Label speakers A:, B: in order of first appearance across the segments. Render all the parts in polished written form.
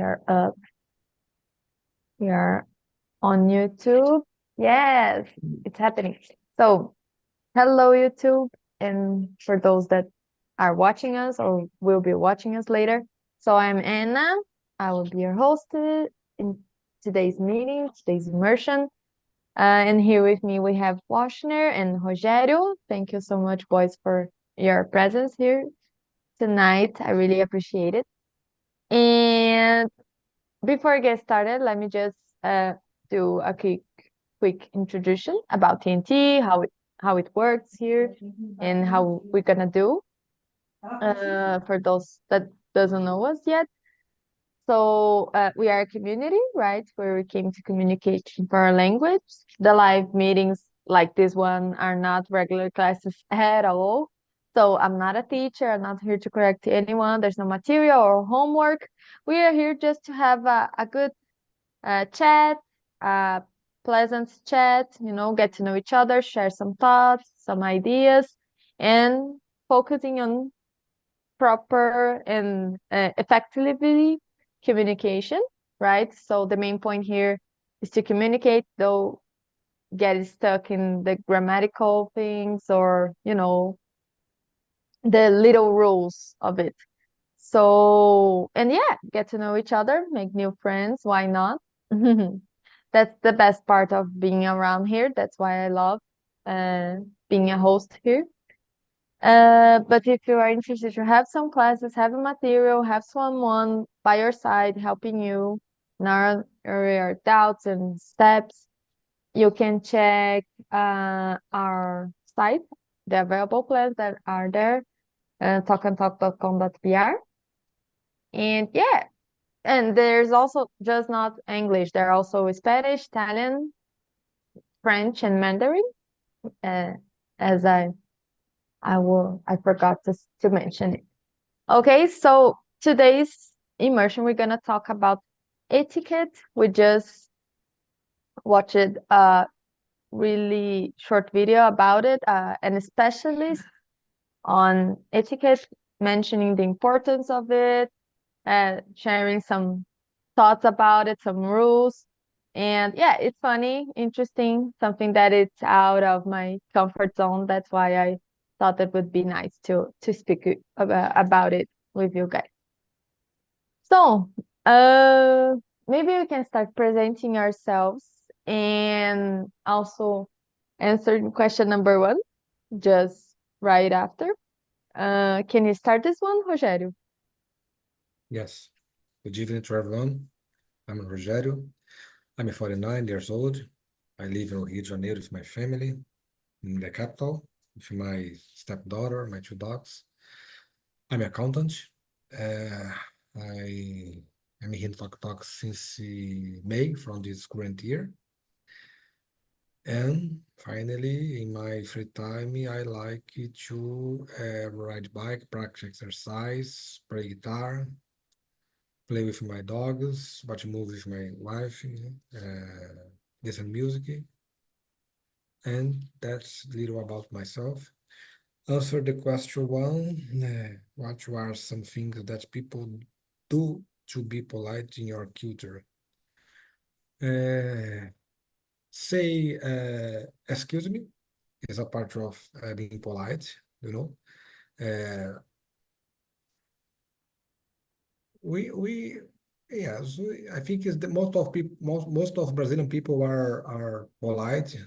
A: are up. We are on YouTube. Yes, it's happening. So, hello, YouTube. And for those that are watching us or will be watching us later. So, I'm Anna. I will be your host in today's meeting, today's immersion. And here with me, we have Washner and Rogério. Thank you so much, boys, for your presence here tonight. I really appreciate it. And before I get started, let me just do a quick introduction about TNT, how it works here, and how we're gonna do. For those that doesn't know us yet, so we are a community, right, where we came to communicate for our language. The live meetings like this one are not regular classes at all. So I'm not a teacher. I'm not here to correct anyone. There's no material or homework. We are here just to have a good chat, pleasant chat, get to know each other, share some thoughts, some ideas, and focusing on proper and effectively communication, right? So the main point here is to communicate, though get stuck in the grammatical things or, the little rules of it. So, and yeah, get to know each other, make new friends. Why not? That's the best part of being around here. That's why I love uh, being a host here. But if you are interested to have some classes, have a material, have someone by your side helping you narrow your doubts and steps, you can check our site, the available plans that are there, talkandtalk.com.br. And yeah, and there's also just not English. There are also Spanish, Italian, French, and Mandarin. Uh, as I forgot to mention it. Okay, so today's immersion, we're gonna talk about etiquette. We just watched a really short video about it, and a specialist on etiquette mentioning the importance of it, sharing some thoughts about it, some rules. And yeah, it's funny, interesting, something that it's out of my comfort zone. That's why I thought it would be nice to speak about it with you guys. So, maybe we can start presenting ourselves and also answering question number one, just right after. Can you start this one, Rogério?
B: Yes. Good evening to everyone. I'm Rogério. I'm 49 years old. I live in Rio de Janeiro with my family in the capital with my stepdaughter, my two dogs. I'm an accountant. I am here in Talk since May from this current year. And finally, in my free time, I like to ride bike, practice exercise, play guitar, play with my dogs, watch movies with my wife, listen music, and that's little about myself. Answer the question one, what are some things that people do to be polite in your culture? Say, excuse me, is a part of being polite, you know. We yes, I think it's the most of people, most of Brazilian people are polite.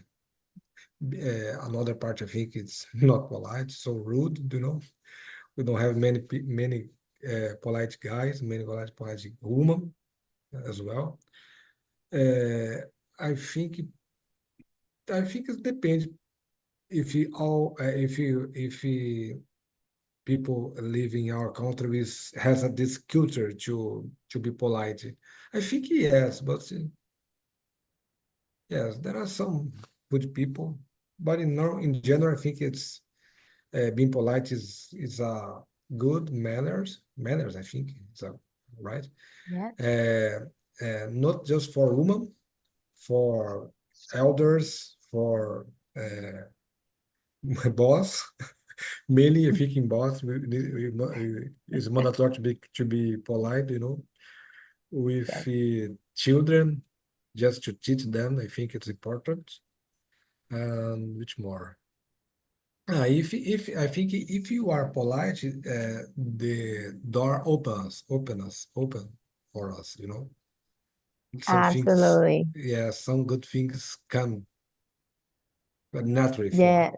B: Another part I think it's not polite, so rude, you know. We don't have many polite guys, many polite women as well. Uh, I think it depends if you all if people living in our country has this culture to be polite. I think yes, but yes, there are some good people, but in general, I think it's being polite is a good manners. I think it's a right.
A: Yes.
B: Not just for women, for elders, for my boss. Mainly, I think in boss, it's mandatory to be polite, you know. with
A: Yes.
B: children, just to teach them. I think it's important. And which more? If I think if you are polite, the door open for us, you know. Some things,
A: Absolutely.
B: yeah, some good things come naturally
A: Yeah.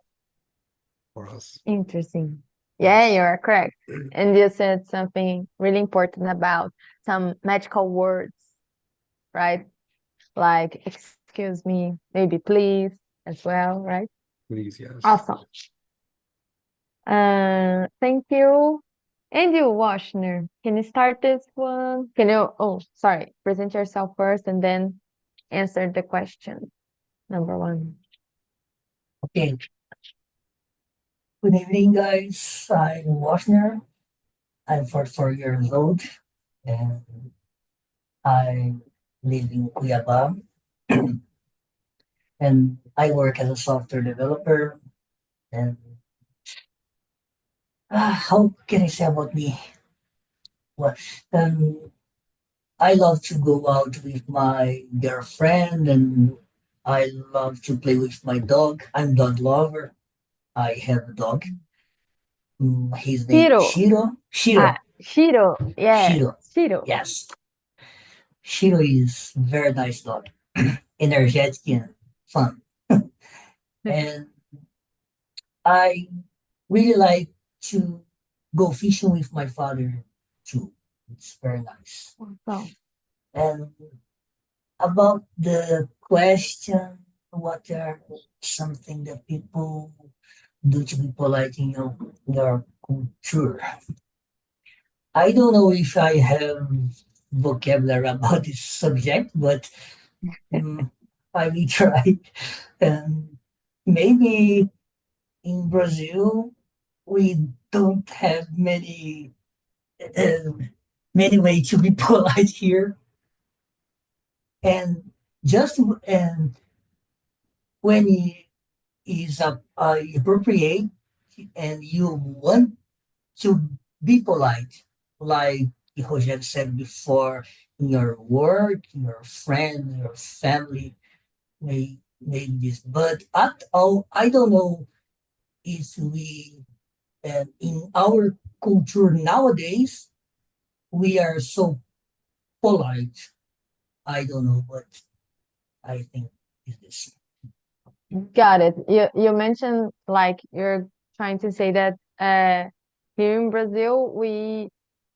B: for us.
A: Interesting. Yeah,
B: Yes,
A: you're correct. And you said something really important about some magical words, right? Like, excuse me, maybe please as well, right?
B: please, yes.
A: Awesome. Thank you. And you, Washner, can you start this one? Can you, oh, sorry, present yourself first and then answer the question. Number one.
C: Okay, good evening, guys. I'm Washner. I'm 44 years old and I live in Cuiabá. And I work as a software developer. And how can I say about me? Well, um, I love to go out with my girlfriend and I love to play with my dog. I'm dog lover. I have a dog. His name is
A: Shiro.
C: Shiro.
A: Ah,
C: Shiro.
A: Shiro. Yes,
C: Shiro.
A: Shiro.
C: Yes. Shiro is very nice dog, energetic and fun. And I really like to go fishing with my father too. It's very nice.
A: Awesome.
C: And about the question, what are something that people do to be polite in your culture? I don't know if I have vocabulary about this subject, but I will try. And maybe in Brazil, we don't have uh, many ways to be polite here. And just and when it is appropriate and you want to be polite, like Roger said before, in your work, your friend, your family, maybe this. But at all, I don't know if we, in our culture nowadays, we are so polite. I don't know what I think is this.
A: Got it. You mentioned like you're trying to say that here in Brazil we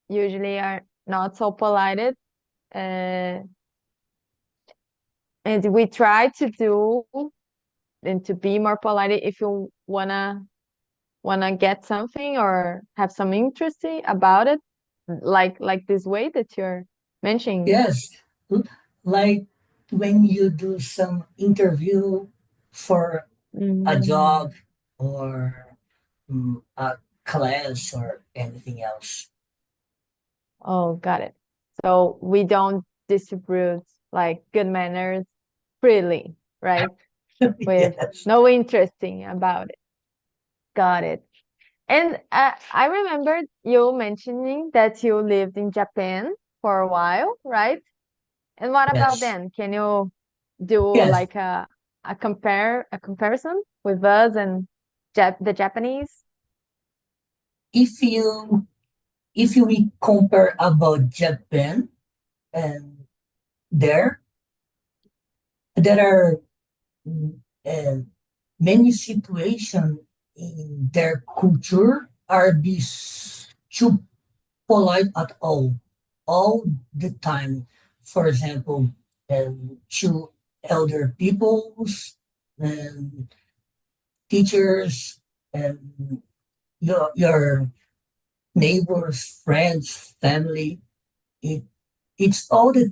A: usually are not so polite, uh, and we try to do and to be more polite if you wanna get something or have some interest about it, like this way that you're mentioning.
C: Yes, like when you do some interview for a
A: Mm.
C: job or a class or anything else.
A: Oh, got it. So we don't distribute like good manners freely, right? With
C: Yes,
A: no interesting about it. Got it. And I remember you mentioning that you lived in Japan for a while, right? And what about
C: yes,
A: then? Can you do
C: yes.
A: like a comparison with us and the Japanese?
C: If we compare about Japan and there there are uh, many situations in their culture are these too polite at all the time. For example, to elder peoples and teachers and your neighbors, friends, family. It it's all the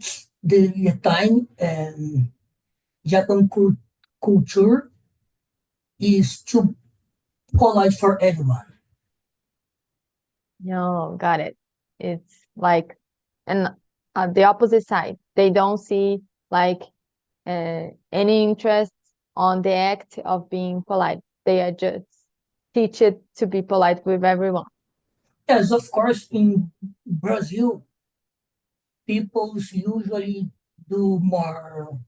C: time. And Japan culture is too polite for everyone.
A: No, got it. It's like, and the opposite side, they don't see like any interest on the act of being polite. They are just teach it to be polite with everyone.
C: Yes, of course, in Brazil, people usually do more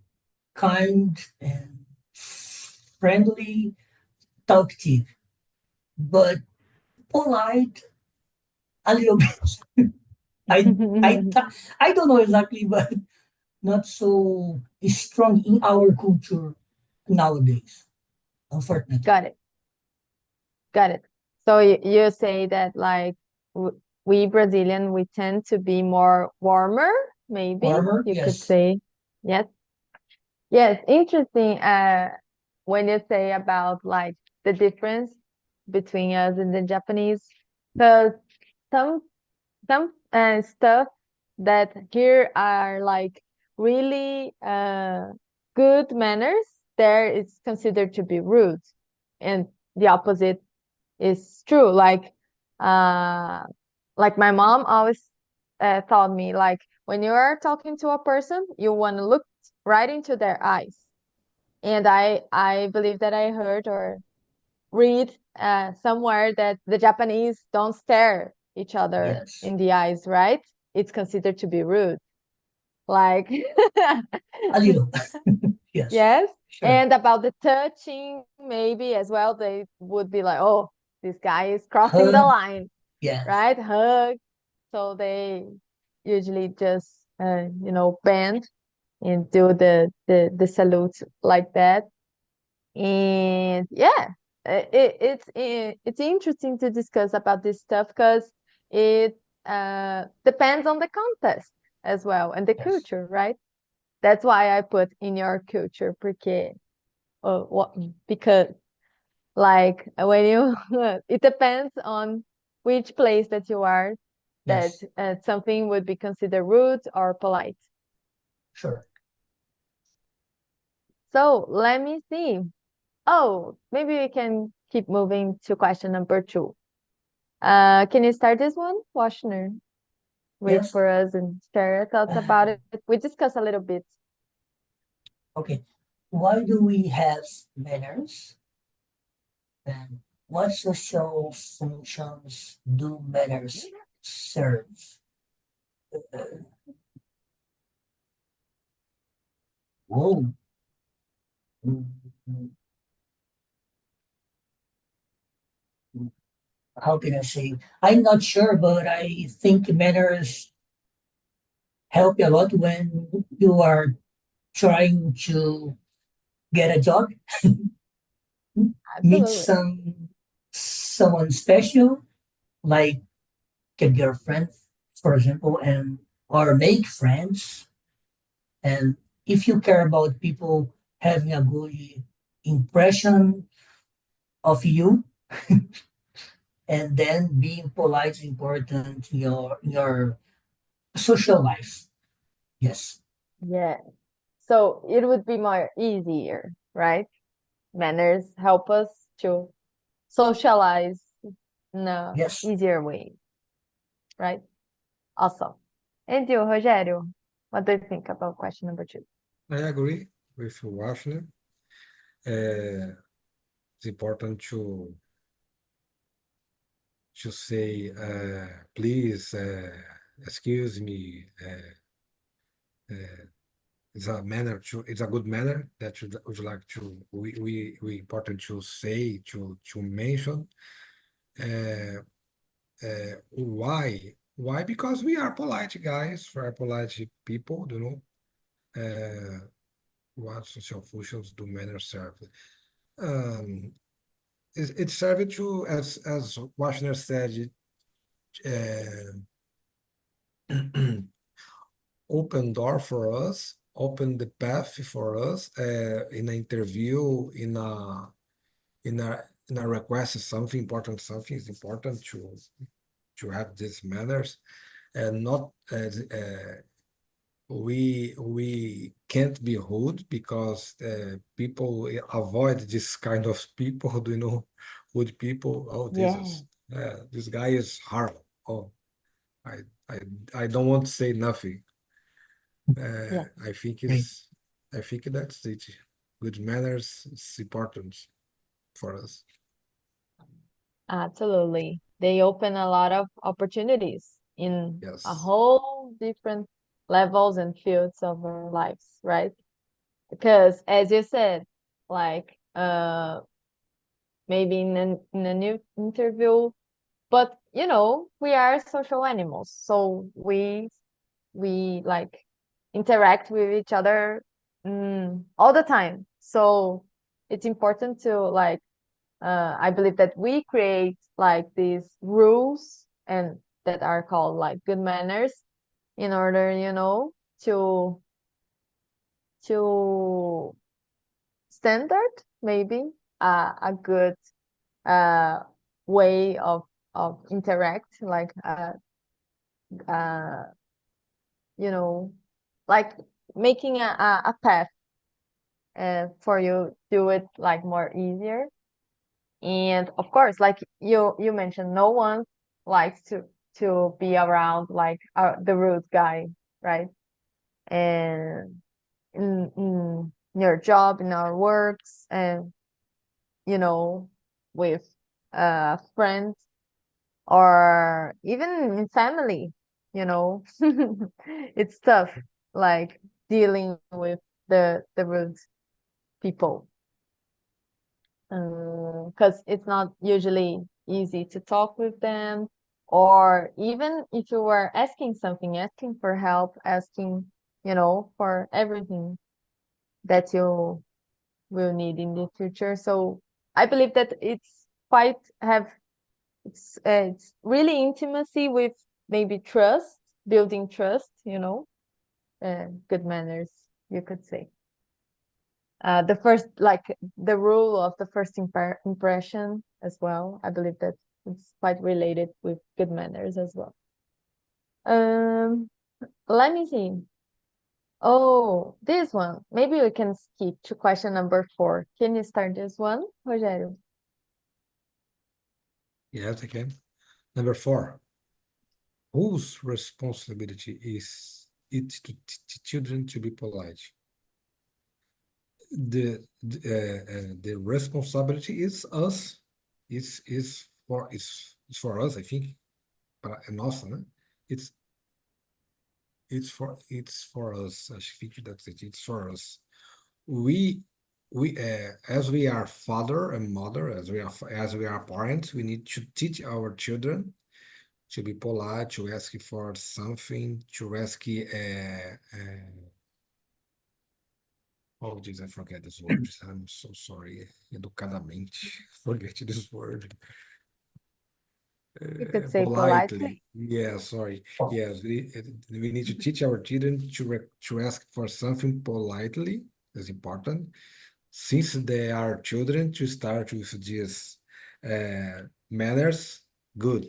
C: kind and friendly, talkative, but polite a little bit. I I don't know exactly, but not so strong in our culture nowadays, unfortunately.
A: Got it. Got it. So you say that like we Brazilian, we tend to be more warmer, maybe
C: Warmer,
A: you could
C: yes,
A: say. Yes. Yes, interesting. When you say about like the difference between us and the Japanese, because some stuff that here are like really good manners, there it's considered to be rude, and the opposite is true. Uh, like my mom always taught me, like when you are talking to a person, you want to look right into their eyes. And I believe that I heard or read somewhere that the Japanese don't stare each other
C: yes,
A: in the eyes, right? It's considered to be rude. Like,
C: a little, yes,
A: yes.
C: sure.
A: And about the touching, maybe as well, they would be like, oh, this guy is crossing the
C: Hug,
A: line,
C: yes,
A: right? Hug. So they usually just, bend and do the salute like that. And yeah, it's interesting to discuss about this stuff because it depends on the context as well and the
C: yes,
A: culture, right? That's why I put in your culture, porque what because like when you it depends on which place that you are, that
C: yes,
A: something would be considered rude or polite.
C: sure.
A: So let me see. Oh, maybe we can keep moving to question number two. Can you start this one, Washner? Read
C: Yes.
A: for us and share your thoughts about it. We discussed a little bit.
C: Okay. Why do we have manners? And what social functions do manners serve? Whoa. How can I say? I'm not sure, but I think manners help you a lot when you are trying to get a job, meet
A: Absolutely.
C: someone special, like a girlfriend, for example, and or make friends. And if you care about people having a good impression of you, and then being polite is important in your social life. Yes,
A: Yeah. So it would be more easier, right? Manners help us to socialize in a
C: yes.
A: easier way, right? Awesome. And you, Rogério, what do you think about question number two?
B: I agree with Washington. It's important to say please, excuse me. It's a manner to. It's a good manner that you would like to. We important to say to mention. Uh, why? Why? Because we are polite guys. We are polite people. You know. What social functions do manners serve? Um, it served to, as Washington said, open door for us, open the path for us in an interview, in a request, something important, something is important to have these manners, and not we can't be rude because people avoid this kind of people, do you know, rude people. Oh,
A: Yeah.
B: this guy is hard. Oh, I I I don't want to say nothing.
A: Yeah.
B: I think
C: Great.
B: that's it. Good manners is important for us.
A: Absolutely. They open a lot of opportunities in a
B: Yes.
A: whole different levels and fields of our lives, right? Because as you said, like maybe in a new interview, but we are social animals, so we like interact with each other all the time. So it's important to like I believe that we create like these rules and that are called like good manners in order, to standard maybe a good uh way of interact like uh you know like making a path for you do it like more easier. And of course, like you mentioned, no one likes to be around like the rude guy, right? And in your job, in our works, and with friends or even in family, you know, it's tough, like dealing with the rude people, because it's not usually easy to talk with them, or even if you were asking something, asking for help, asking, for everything that you will need in the future. So I believe that it's really intimacy with maybe trust, building trust, good manners, you could say. The first, like the rule of the first impression as well. I believe that it's quite related with good manners as well. Um, Let me see. Oh, this one. Maybe we can skip to question number 4. Can you start this one, Rogério?
B: Yes, I can. Number 4. Whose responsibility is it to teach children to be polite? The responsibility is us. It's for us, I think. But and also, né? It's for us. I think that's it. It's for us. We as we are father and mother, as we are parents, we need to teach our children to be polite, to ask for something, to ask. Oh, geez, I forget this word. I'm so sorry. Educadamente, forget this word.
A: You could say politely.
B: Politely. Yeah, sorry. Yes, we need to teach our children to ask for something politely. That's important. Since they are children, to start with these manners, good.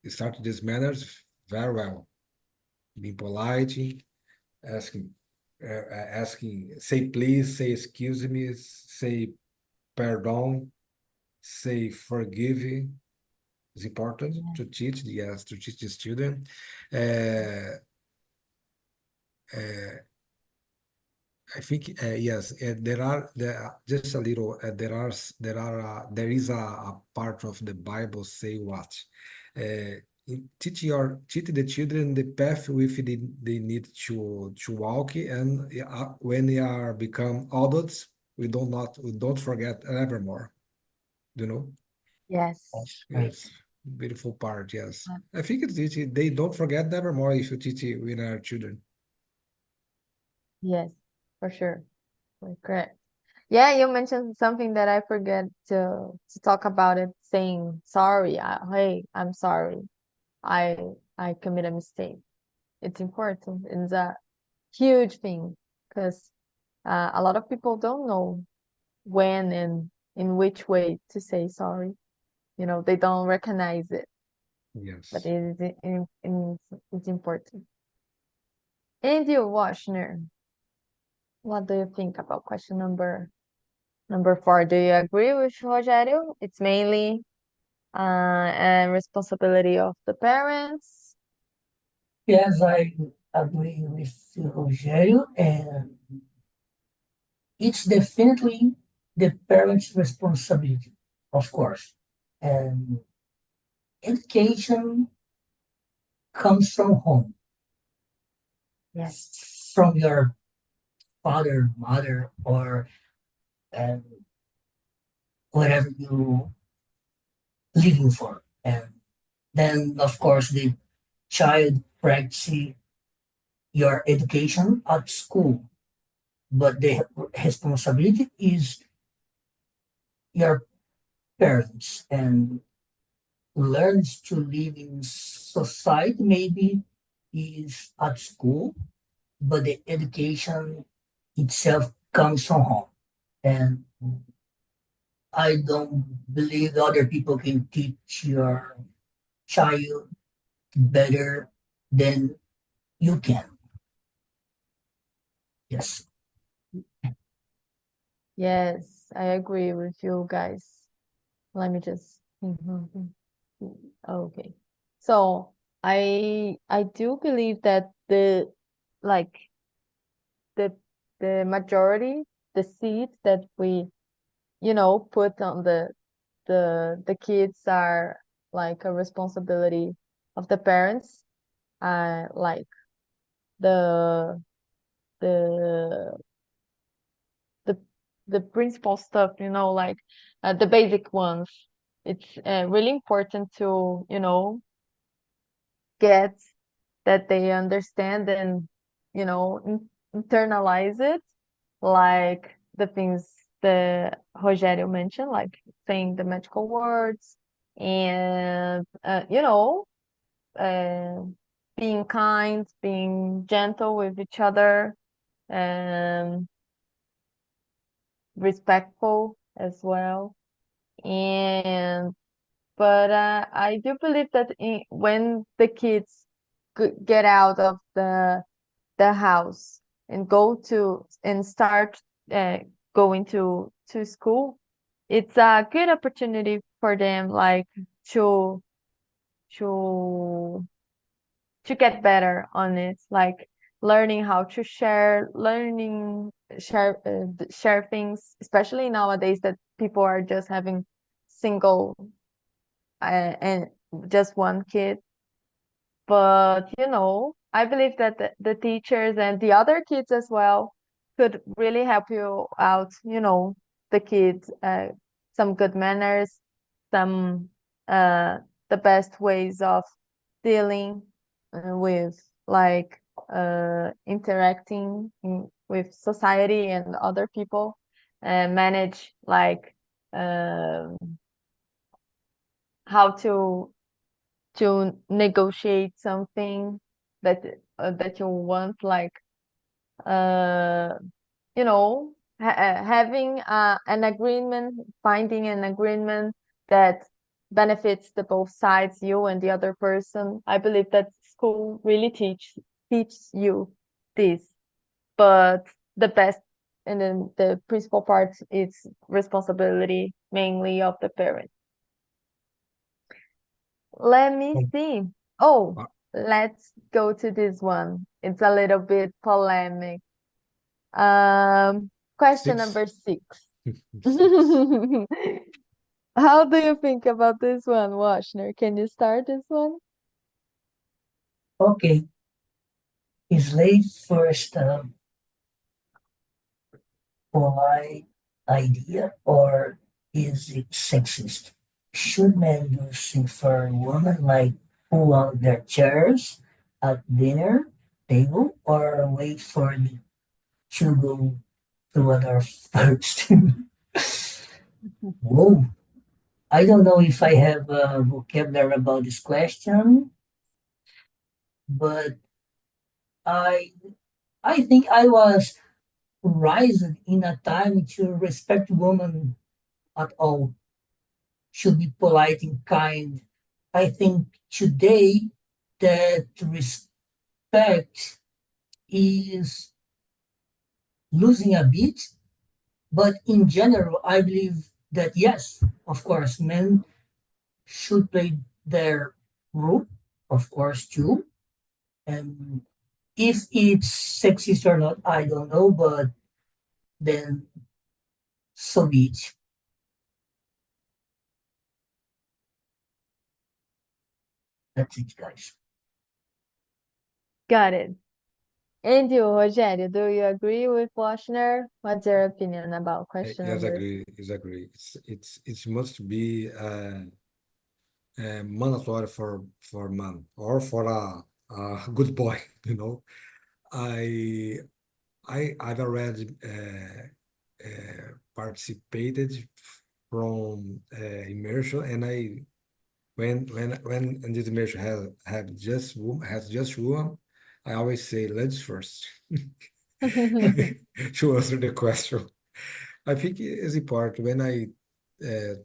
B: Start these manners very well. Being polite, asking, say please, say excuse me, say pardon, say forgive. It's important to teach, yes, to teach the student. Uh, uh, I think yes, just a little. There is a part of the Bible say what teach the children the path with they need to walk, and when they are become adults, we don't forget evermore. You know,
A: Yes.
C: That's great.
B: yes, beautiful part. Yes, I think they don't forget nevermore if you teach it with our children.
A: Yes, for sure. Correct. Yeah, you mentioned something that I forget to talk about it, saying sorry. Hey, I'm sorry. I I commit a mistake. It's important. It's a huge thing because a lot of people don't know when and in which way to say sorry. They don't recognize it, but
B: Yes.
A: it's important. And you, Washner, what do you think about question number 4? Do you agree with Rogério? It's mainly a responsibility of the parents.
C: Yes, I agree with Rogério, and it's definitely the parents' responsibility, of course. And education comes from home.
A: Yes.
C: from your father, mother, or um, whatever you living for. And then, of course, the child practicing your education at school, but the responsibility is your parents and learns to live in society maybe is at school, but the education itself comes from home. And I don't believe other people can teach your child better than you can. Yes.
A: Yes, I agree with you guys. Let me just Mhm. Okay. So I do believe that like the the majority, the seeds that we, put on the kids are like a responsibility of the parents. Like the the the the principal stuff, like the basic ones. It's really important to, get that they understand and, internalize it, like the things that Rogério mentioned, like saying the magical words and, uh, being kind, being gentle with each other, and respectful as well. And but I do believe that when the kids get out of the house and go to and start going to school, it's a good opportunity for them, like to to to get better on it, like learning how to share things, especially nowadays that people are just having single and just one kid. But I believe that the teachers and the other kids as well could really help you out, the kids, some good manners, some the best ways of dealing with, like, interacting with society and other people, and manage, like, um how to negotiate something that you want, like, uh having an agreement, finding an agreement that benefits the both sides, you and the other person. I believe that school really teaches you this, but the best and then the principal part is responsibility mainly of the parent. Let me see. Oh,
B: Uh,
A: let's go to this one. It's a little bit polemic. Question
B: Six.
A: number 6.
B: Six.
A: How do you think about this one, Washner? Can you start this one?
C: Okay. Is late first polite idea or is it sexist? Should men do things for women like pull out their chairs at dinner table or wait for the to go to other first? Whoa. I don't know if I have a vocabulary about this question, but I I think I was raised in a time to respect women at all, should be polite and kind. I think today that respect is losing a bit, but in general, I believe that yes, of course, men should play their role, of course, too. And if it's sexist or not, I don't know, but then so be it. That's it, guys.
A: Got it. And you, Rogério, do you agree with Washner? What's your opinion about question
B: Yes,
A: number?
B: agree. Is agree. It must be mandatory for man or for a good boy. You know, I I've already participated from immersion, and I when this immersion has just woman, I always say ladies first to answer the question. I think it is important uh,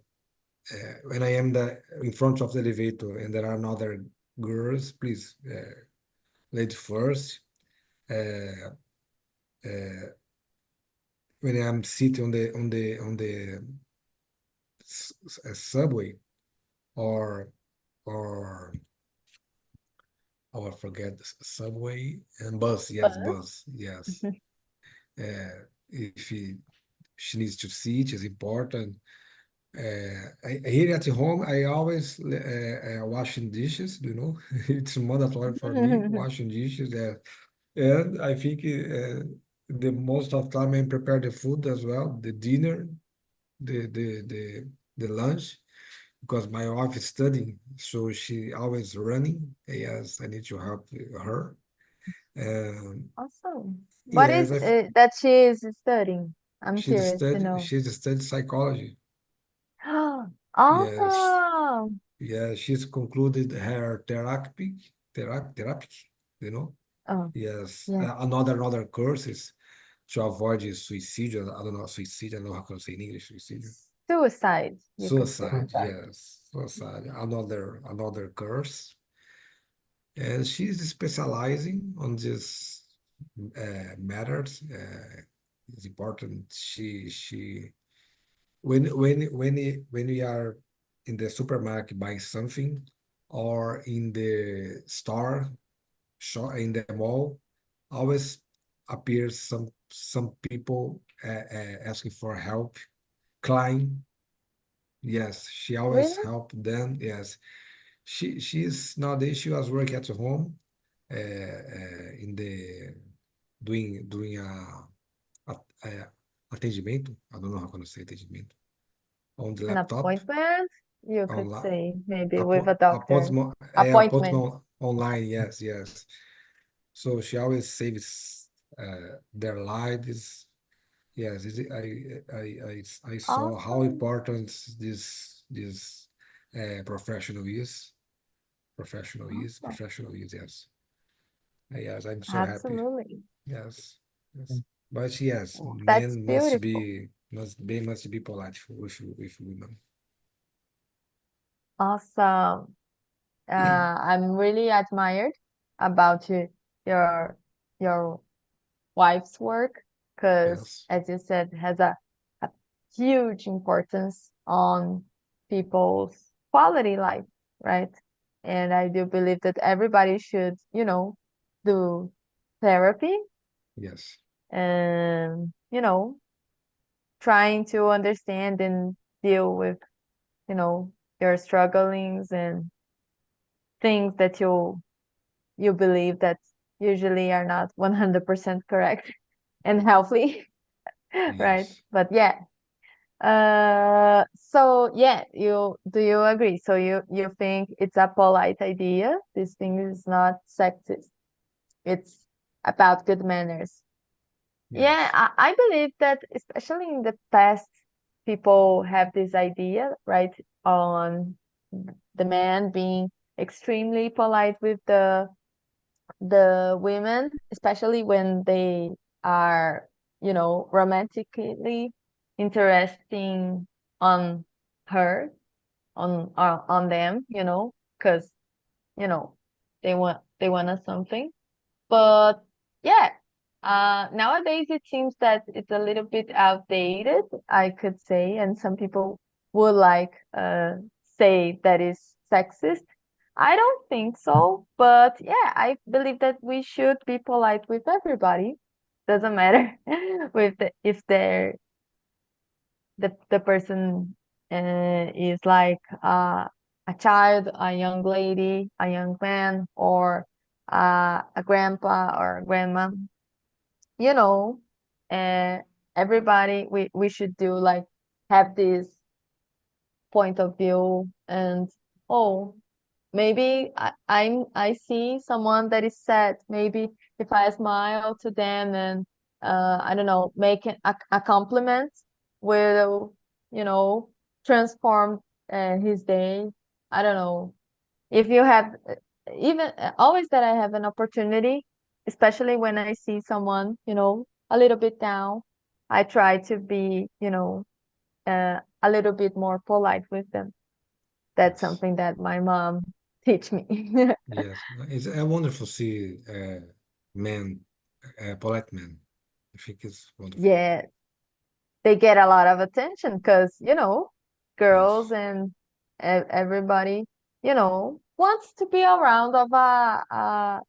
B: when I am in front of the elevator and there are other girls, please, ladies first. Uh, uh, when I'm sitting on the subway or or forget subway and bus, yes,
A: But
B: bus, yes. If she needs to sit, is important. Here at home, I always washing dishes. It's mandatory for me washing dishes. And I think the most of time I prepare the food as well, the dinner, the lunch, because my wife is studying, so she always running. Yes, I need to help her. Um,
A: awesome. What
B: yes,
A: is it that she is studying? I'm curious to know.
B: she's studied psychology. Yes,
A: Awesome.
B: yeah, she's concluded her therapy, you know.
A: Oh,
B: Yes,
A: yeah.
B: another courses to avoid suicide. I don't know suicide. I don't know how to say in English suicide.
A: Suicide, you could say.
B: Suicide,
C: Suicide.
B: yes, suicide. Another course, and she's specializing on this matters. It's important. She when we are in the supermarket buying something, or in the store, shop in the mall, always appears some people asking for help. Client, yes, she always
A: Really?
B: help them. Yes, she's nowadays she was working at home, in the doing a atendimento. I don't know how to say atendimento on the
A: An
B: laptop,
A: appointment, you could
B: online,
A: say, maybe with a doctor. Appointment.
B: appointment online. Yes, yes. So she always saves their lives. Yes, I saw how
A: Awesome.
B: important this professional is.
A: Awesome.
B: Professional is. Yes, yes. I'm so happy.
A: Absolutely.
B: Yes, yes. But yes,
A: That's
B: men
A: beautiful.
B: must be polite with women.
A: Awesome. I'm really admired about your your wife's work because,
B: Yes,
A: as you said, has a huge importance on people's quality life, right? And I do believe that everybody should, do therapy
B: yes,
A: and, trying to understand and deal with, your strugglings and things that you believe that usually are not 100% correct and healthy, right?
B: yes,
A: But yeah. So yeah, you agree? So you think it's a polite idea? This thing is not sexist. It's about good manners. Yeah,
B: yes,
A: I believe that especially in the past, people have this idea, right, on the man being extremely polite with the women, especially when they are, romantically interesting on her, on them, because you know they want us something. But yeah, nowadays it seems that it's a little bit outdated, I could say, and some people would say that is sexist. I don't think so, but yeah, I believe that we should be polite with everybody. Doesn't matter if the person is like a child, a young lady, a young man, or a grandpa or a grandma, you know, everybody we should do like have this point of view and oh maybe I see someone that is sad. Maybe if I smile to them and I don't know, make a compliment will, transform his day. I don't know. If you have even always that I have an opportunity, especially when I see someone, a little bit down, I try to be, a little bit more polite with them. That's
B: Yes.
A: something that my mom teach me.
B: Yes. It's wonderful to see men, polite men. I think it's wonderful.
A: Yeah, they get a lot of attention because, girls
B: Yes.
A: and everybody, wants to be around of a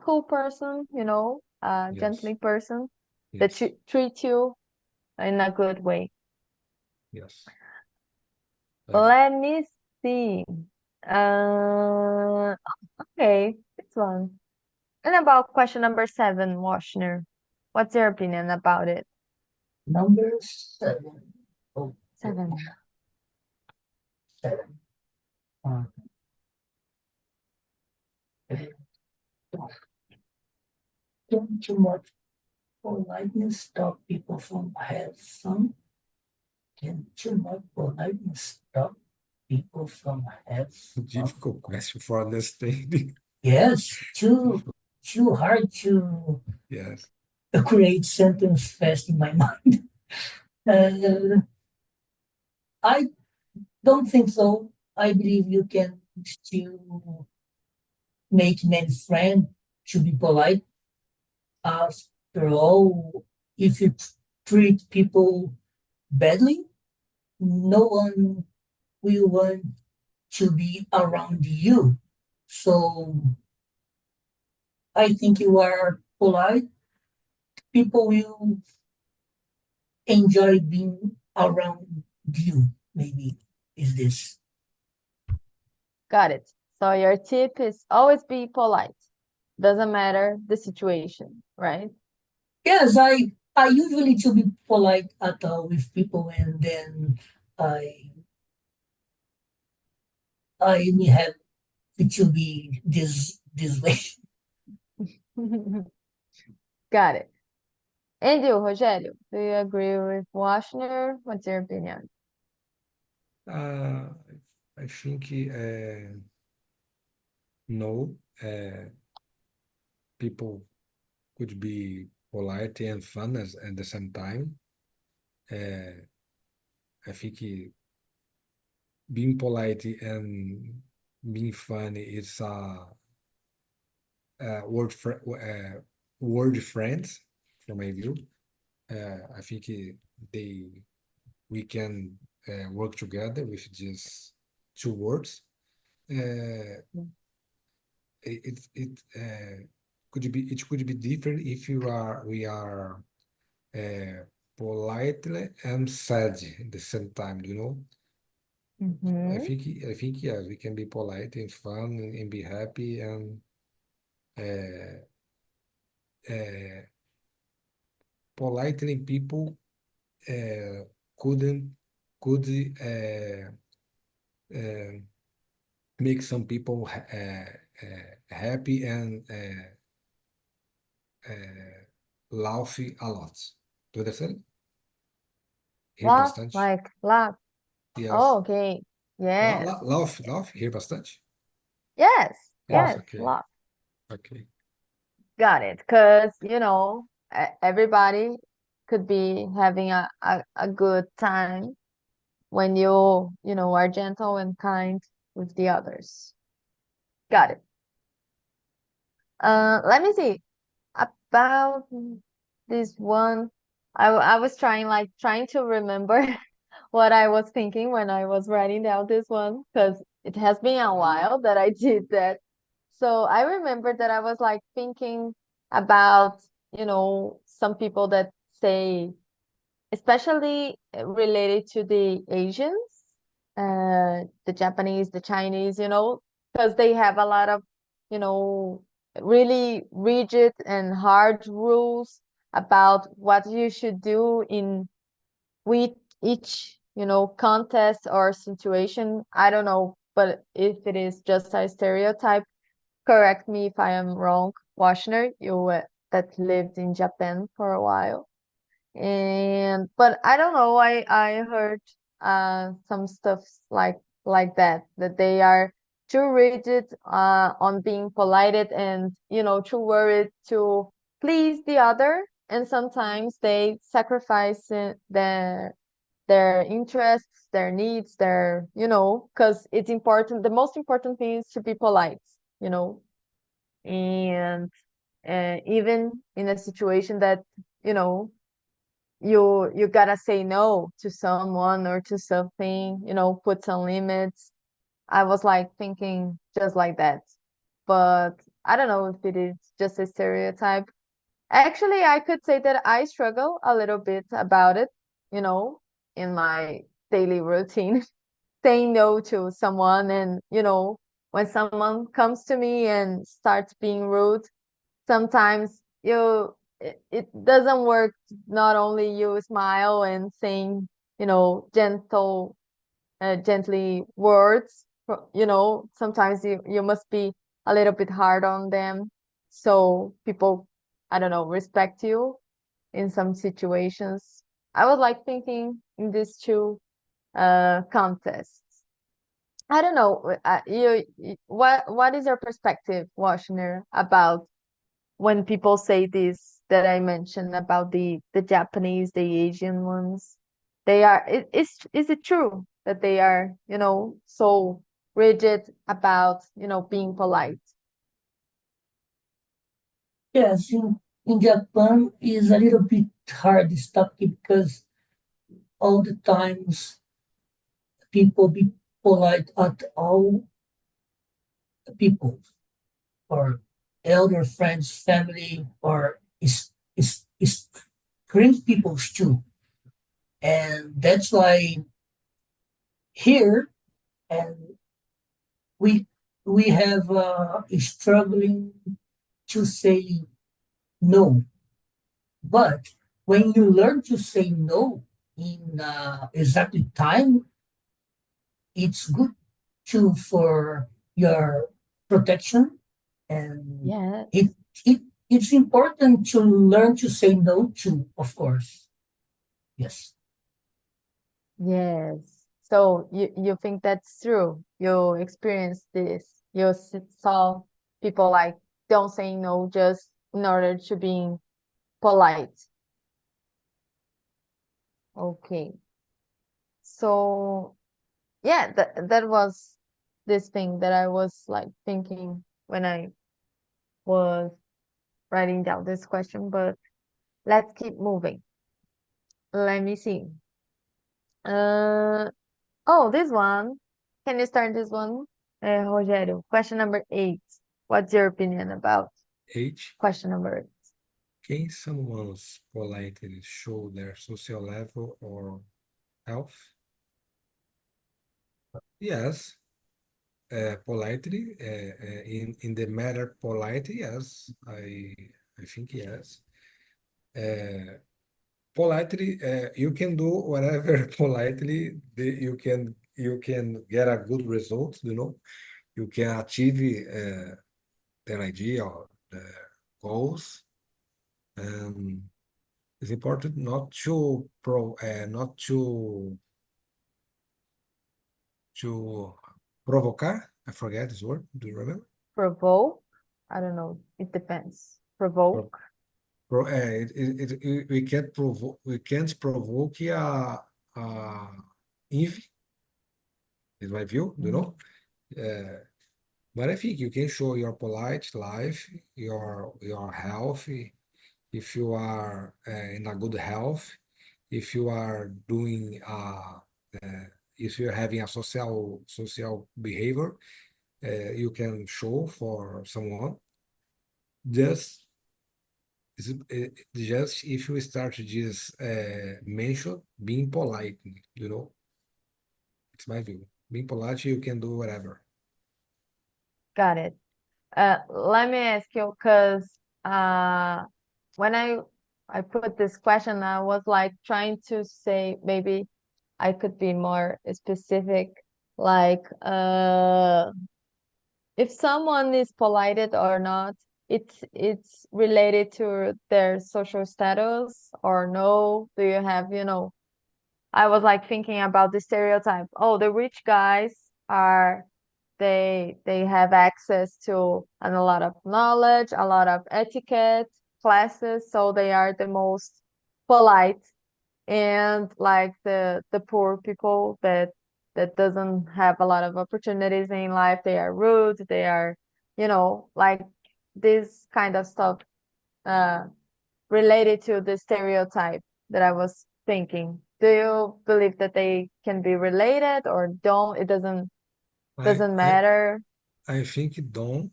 A: cool person, a
B: Yes.
A: gently person that
B: Yes.
A: treats you in a good way.
B: Yes. I agree.
A: Let me see. Uh, okay, this one. And about question number 7, Washner. What's your opinion about it?
C: Number 7. Oh, oh,
A: 7.
C: 7. Uh, Don't too much politeness stop people from having fun? Can too much politeness stop people from having fun?
B: Difficult question for understanding.
C: Yes, too hard to
B: Yes.
C: create sentence fast in my mind. Uh, I don't think so. I believe you can still make many friends to be polite. After all, if you treat people badly, no one will want to be around you. So I think you are polite. People will enjoy being around you. Maybe is this.
A: Got it. So your tip is always be polite. Doesn't matter the situation, right?
C: Yes, I usually to be polite at with people, and then I I may have it to be this way.
A: Got it. And you, Rogério, do you agree with Washner? What's your opinion?
B: Uh, I think no. People could be polite and fun at the same time. I think being polite and being funny is word friends from my view. I think they we can work together with just 2 words. Uh, it could be different if we are uh, politely and sad at the same time, you know.
A: Mm-hmm.
B: I think yeah, we can be polite and fun and be happy and uh, uh, politely people uh, couldn't could uh, make some people happy and laugh a lot. Do you understand? Rir
A: Laugh,
B: bastante?
A: like laugh.
B: Yes.
A: Oh, okay. Yes.
B: Laugh, rir bastante?
A: Yes.
C: Well,
A: Yes.
B: Okay,
A: Laugh.
B: okay.
A: Got it. Because, everybody could be having a good time when you are gentle and kind with the others. Got it. Let me see. About this one, I was trying to remember what I was thinking when I was writing down this one because it has been a while that I did that. So I remember that I was like thinking about, some people that say, especially related to the Asians, the Japanese, the Chinese, because they have a lot of really rigid and hard rules about what you should do in with each, contest or situation. I don't know, but if it is just a stereotype, correct me if I am wrong, Washner, you that lived in Japan for a while. And but I don't know, I heard some stuff like that they are too rigid on being polite and too worried to please the other, and sometimes they sacrifice their interests, their needs, because it's important. The most important thing is to be polite, you know, and even in a situation that you know you gotta say no to someone or to something, put some limits. I was like thinking just like that, but I don't know if it is just a stereotype. Actually, I could say that I struggle a little bit about it, you know, in my daily routine, saying no to someone. And, when someone comes to me and starts being rude, sometimes it doesn't work. Not only you smile and saying, gently words, sometimes you must be a little bit hard on them. So people, I don't know, respect you in some situations. I was like thinking in these two contests. I don't know. What is your perspective, Washner, about when people say this that I mentioned about the Japanese, the Asian ones? They are. Is it true that they are, so rigid about, being polite?
C: Yes, in Japan is a little bit hard this topic because all the times people be polite at all people or elder friends, family, or is great peoples too. And that's why here and we we have struggling to say no. But when you learn to say no in exactly time, it's good too for your protection, and
A: Yes.
C: it it's important to learn to say no too, of course. Yes.
A: Yes. So you think that's true? You experienced this? You saw people like don't say no just in order to being polite. Okay. So yeah, that was this thing that I was like thinking when I was writing down this question, but let's keep moving. Let me see. Uh oh, this one. Can you start this one? Rogério, question number 8. What's your opinion about
B: H.
A: question number 8?
B: Can someone's politely show their social level or health? Yes. Politely, in the matter polite, yes. I think yes. Politely, you can do whatever politely you can get a good result, you can achieve an idea or the goals. Um, it's important not to provocar. I forget this word. Do you remember?
A: Provoke? I don't know. It depends. Provoke?
B: We can't provoke a envy, is my view, Uh, but I think you can show your polite life, your health, if you are in a good health, if you are doing if you're having a social behavior, you can show for someone. Just just if you start to just mention being polite, it's my view. Being polite, you can do whatever.
A: Got it. Let me ask you, because when I put this question, I was like trying to say maybe I could be more specific, like if someone is polite or not, it's related to their social status or no? Do you have, I was like thinking about the stereotype. Oh, the rich guys are they have access to and a lot of knowledge, a lot of etiquette classes, so they are the most polite. And like the poor people that doesn't have a lot of opportunities in life, they are rude, they are, like this kind of stuff uh related to the stereotype that I was thinking. Do you believe that they can be related or don't? It doesn't
B: I
A: doesn't
B: I
A: matter.
B: I think don't.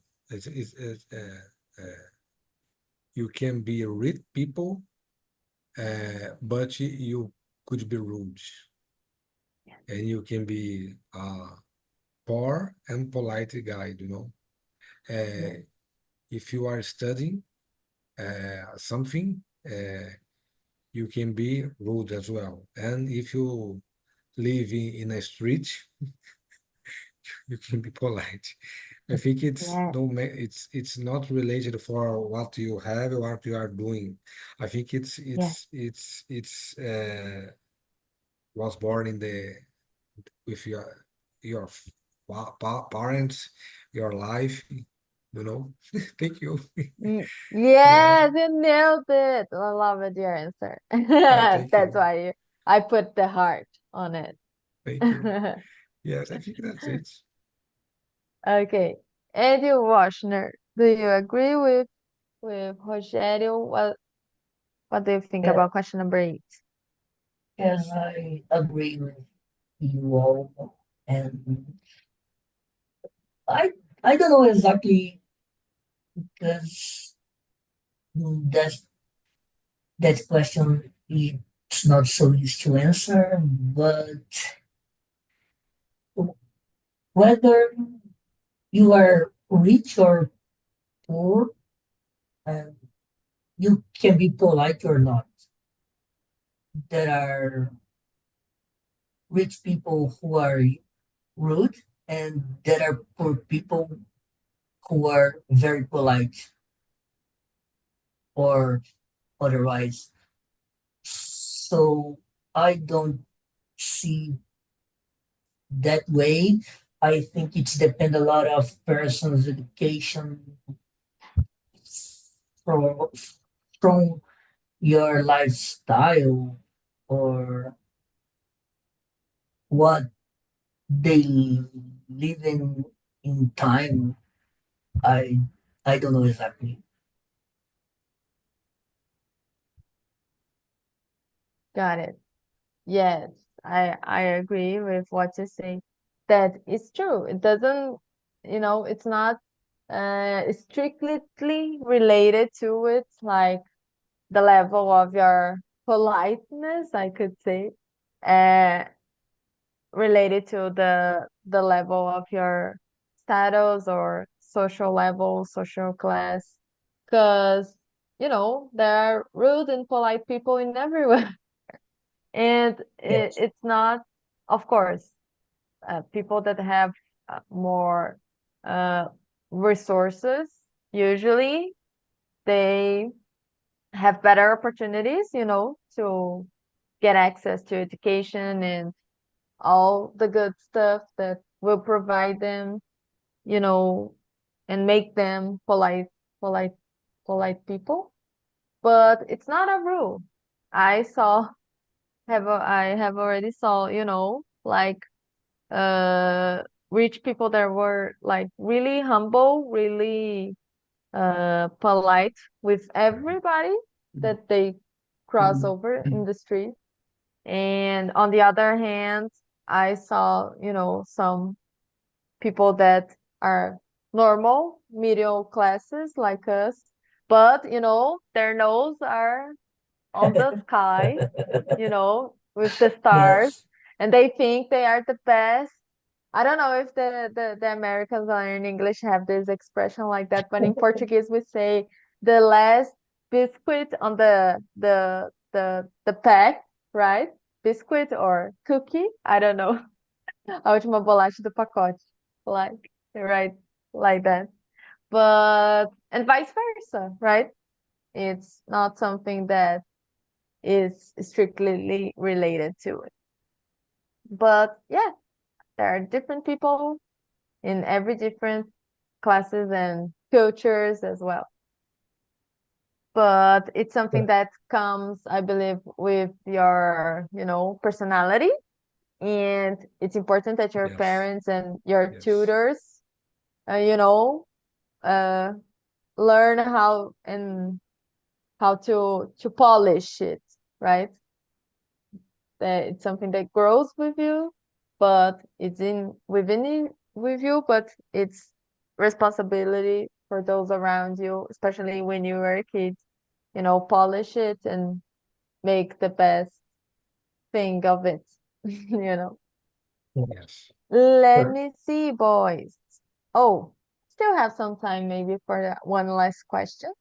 B: You can be rich people, but you could be rude, and you can be poor and polite guy.
C: Yeah.
B: If you are studying something, you can be rude as well. And if you live in a street, you can be polite. I think
A: Yeah,
B: it's not related for what you have or what you are doing. I think
A: yeah.
B: it's was born in the with your parents, your life. Thank you. Yeah,
A: Yes, you nailed it. I love it, your answer.
B: thank
A: That's
B: you.
A: why I put the heart on it.
B: Thank you. Yes, I think that's it.
A: Okay. Eddie Washner, do you agree with Rogério? What do you think
C: Yeah,
A: about question number 8?
C: yes, I agree with you all, and I I don't know exactly because that's that question it's not so easy to answer, but whether you are rich or poor, and you can be polite or not. There are rich people who are rude, and there are poor people who are very polite or otherwise. So I don't see that way. I think it's depend a lot of person's education from from your lifestyle or what they live in time. I I don't know exactly.
A: Got it. Yes, I agree with what you say. That is true. It doesn't, it's not strictly related to it, like the level of your politeness, I could say, uh, related to the level of your status or social level, social class. Because, there are rude and polite people in everywhere. And
C: Yes,
A: it's not, of course, people that have more uh, resources, usually they have better opportunities, to get access to education and all the good stuff that will provide them, you know, and make them polite, polite people. But it's not a rule. I saw I have already saw, like uh rich people that were like really humble, really polite with everybody that they cross over in the street. And on the other hand, I saw, some people that are normal, middle classes like us, but their nose are on the sky, with the stars,
C: yes,
A: and they think they are the best, I don't know if the Americans learn English have this expression like that, but in Portuguese we say the last biscuit on the pack, right? Biscuit or cookie, I don't know. A última bolacha do pacote, like right, like that. But and vice versa, right? It's not something that is strictly related to it. But yeah, there are different people in every different classes and cultures as well. But it's something that comes, I believe, with your, personality. And it's important that your
B: Yes,
A: parents and your
B: yes,
A: tutors, you know, uh, learn how to polish it, right? That it's something that grows with you, but it's in within it, with you, but it's responsibility for those around you, especially when you were a kid, polish it and make the best thing of it, you know.
B: yes,
A: Let
C: Sure.
A: me see, boys. Oh, still have some time maybe for one last question.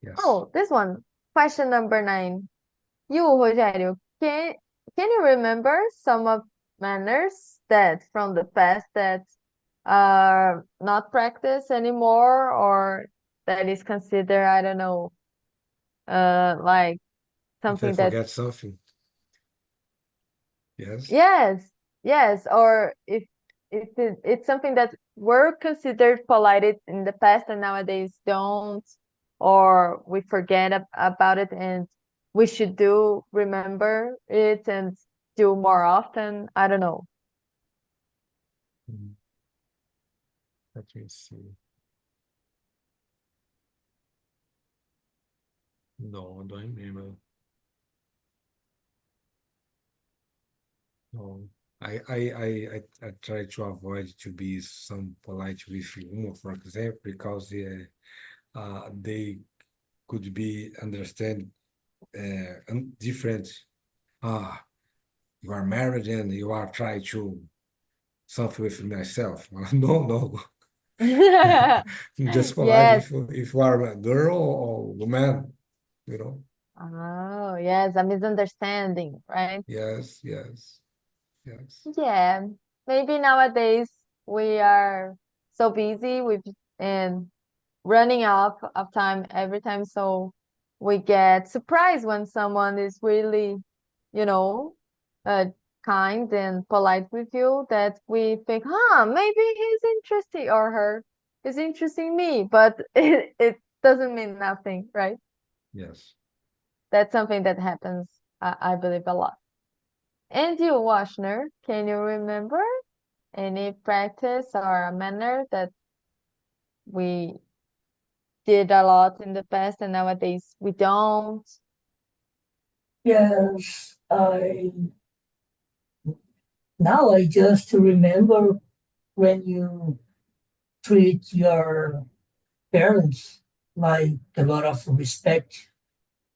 B: yes.
A: Oh, this one. Question number 9. You, Rogério, can you remember some of manners that from the past that are not practiced anymore or that is considered, I don't know, like
B: If I
A: something that
B: forget something, yes,
A: yes, yes, or if it's something that were considered polite in the past and nowadays don't, or we forget about it and we should do remember it and do more often. I don't know.
B: Mm, let me see. No, I don't remember. No, I try to avoid to be some polite with humor, for example, because they could be understand different. Ah, you are married and you are trying to something with myself. No, no. Just polite
A: Yes.
B: if you are a girl or a man, you know.
A: Oh, yes, a misunderstanding, right?
B: Yes, yes, yes.
A: Yeah. Maybe nowadays we are so busy with and running out of time every time, so we get surprised when someone is really, you know, uh, kind and polite with you that we think, maybe he's interesting or her is interesting me, but it doesn't mean nothing, right?
B: Yes.
A: That's something that happens, I believe, a lot. And you, Washner, can you remember any practice or a manner that we did a lot in the past and nowadays we don't?
C: Yes, I just remember when you treat your parents like a lot of respect.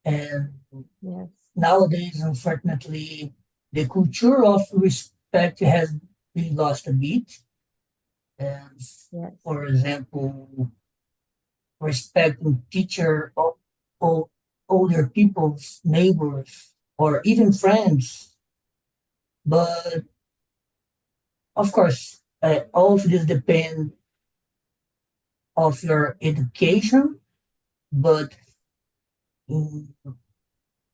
C: And
A: Yes,
C: nowadays, unfortunately, the culture of respect has been lost a bit. And
A: yes.
C: for example, respecting teacher or older people's neighbors or even friends. But of course, all of this depend of your education. But mm,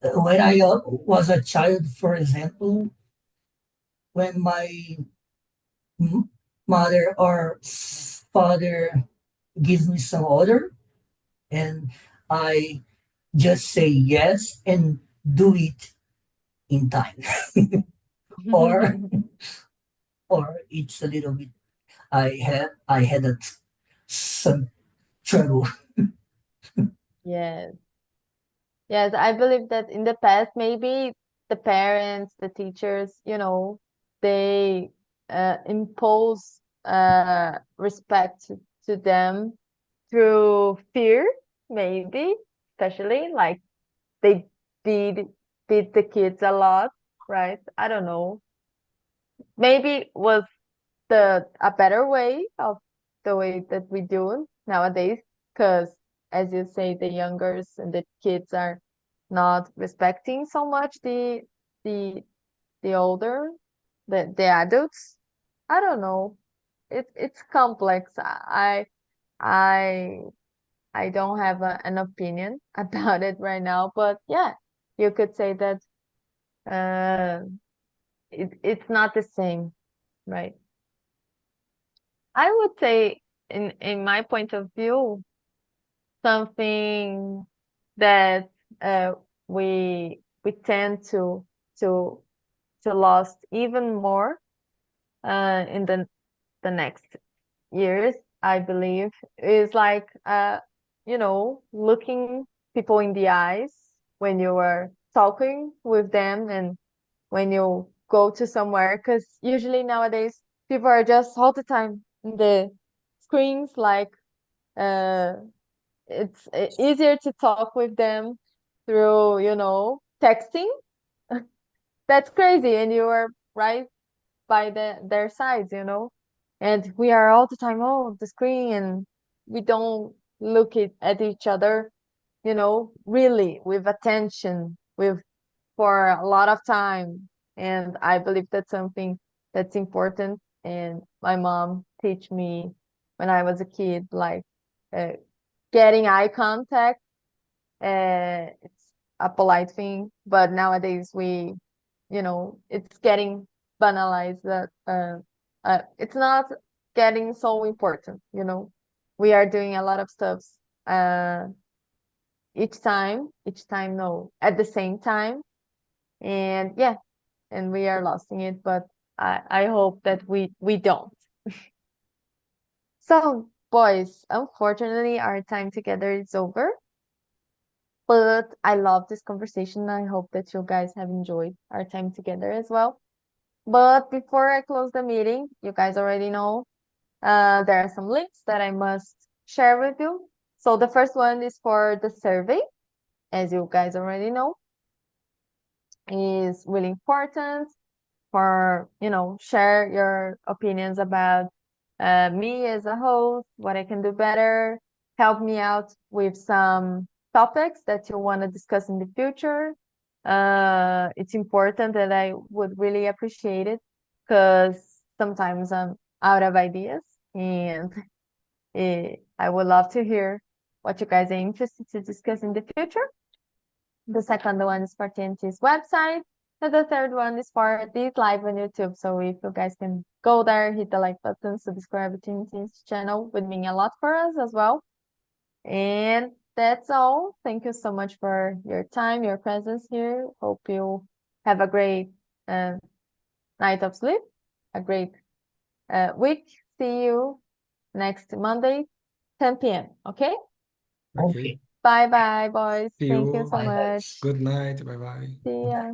C: when I was a child, for example, when my m- mother or father gives me some order and I just say yes and do it in time, or it's a little bit I had some trouble.
A: Yes. Yes, I believe that in the past, maybe the parents, the teachers, they impose respect to them through fear, maybe, especially like they beat beat the kids a lot, right? I don't know. Maybe was a better way of the way that we do nowadays, because as you say, the youngers and the kids are not respecting so much the older, the adults. I don't know. It's complex. I I don't have an opinion about it right now, but yeah, you could say that uh it's not the same, right? I would say in my point of view, something that uh we tend to lost even more in the next years, I believe, is like looking people in the eyes when you are talking with them and when you go to somewhere, because usually nowadays people are just all the time in the screens, like uh it's easier to talk with them through, texting. That's crazy, and you are right by their sides. And we are all the time, oh, the screen, and we don't look at each other, really with attention, with for a lot of time. And I believe that's something that's important. And my mom teach me when I was a kid, like uh, getting eye contact. It's a polite thing, but nowadays it's getting banalized that it's not getting so important. We are doing a lot of stuff uh, each time, no, at the same time. And yeah, and we are losing it, but I hope that we don't. So, boys, unfortunately, our time together is over. But I love this conversation. I hope that you guys have enjoyed our time together as well. But before I close the meeting, you guys already know there are some links that I must share with you. So the first one is for the survey, as you guys already know, is really important for, share your opinions about me as a host, what I can do better, help me out with some topics that you want to discuss in the future. It's important, that I would really appreciate it, because sometimes I'm out of ideas, and I would love to hear what you guys are interested to discuss in the future. The second one is for TNT's website. And the third one is for this live on YouTube. So if you guys can go there, hit the like button, subscribe to TNT's channel, would mean a lot for us as well. And that's all. Thank you so much for your time, your presence here. Hope you have a great uh, night of sleep, a great week. See you next Monday, 10 p.m. Okay?
B: Okay.
C: Okay.
A: Bye bye, boys.
B: See
A: Thank you
B: you.
A: so
C: Bye,
A: much.
C: guys.
B: Good night. Bye bye.
A: See ya.